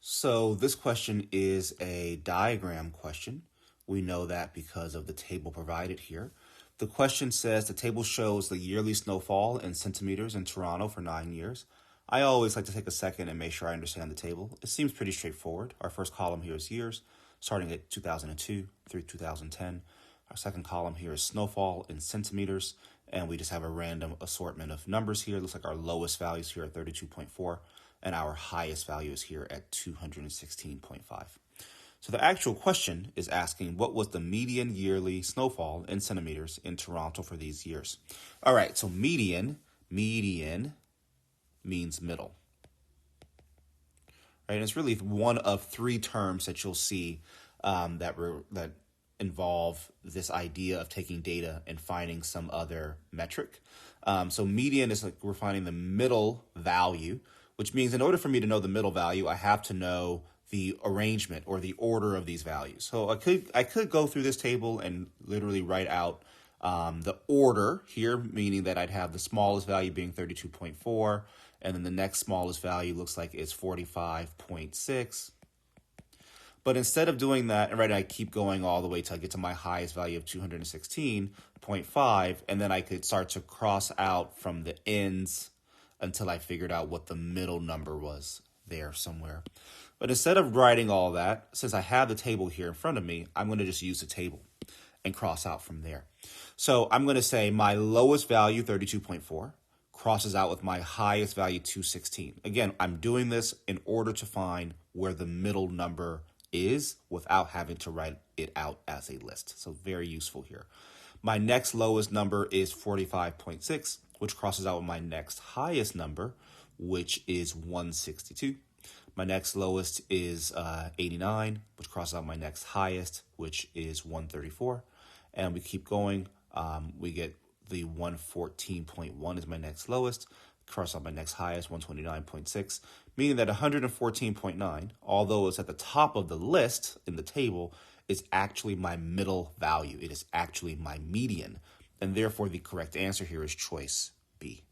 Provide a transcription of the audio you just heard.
So this question is a diagram question. We know that because of the table provided here. The question says the table shows the yearly snowfall in centimeters in Toronto for 9 years. I always like to take a second and make sure I understand the table. It seems pretty straightforward. Our first column here is years, starting at 2002 through 2010. Our second column here is snowfall in centimeters, and we just have a random assortment of numbers here. It looks like our lowest value is here at 32.4, and our highest value is here at 216.5. So the actual question is asking what was the median yearly snowfall in centimeters in Toronto for these years. All right, so median means middle. Right, and it's really one of three terms that you'll see that involve this idea of taking data and finding some other metric. So median is like we're finding the middle value, which means in order for me to know the middle value, I have to know the arrangement or the order of these values. So I could go through this table and literally write out the order here, meaning that I'd have the smallest value being 32.4, and then the next smallest value looks like it's 45.6. But instead of doing that, and I keep going all the way till I get to my highest value of 216.5, and then I could start to cross out from the ends until I figured out what the middle number was there somewhere. But instead of writing all that, since I have the table here in front of me, I'm going to just use the table and cross out from there. So I'm going to say my lowest value, 32.4, crosses out with my highest value, 216. Again, I'm doing this in order to find where the middle number is without having to write it out as a list. So very useful here. My next lowest number is 45.6, which crosses out with my next highest number, which is 162. My next lowest is 89, which crosses out my next highest, which is 134. And we keep going. We get the 114.1 is my next lowest, cross out my next highest, 129.6, meaning that 114.9, although it's at the top of the list in the table, is actually my middle value. It is actually my median. And therefore, the correct answer here is choice B.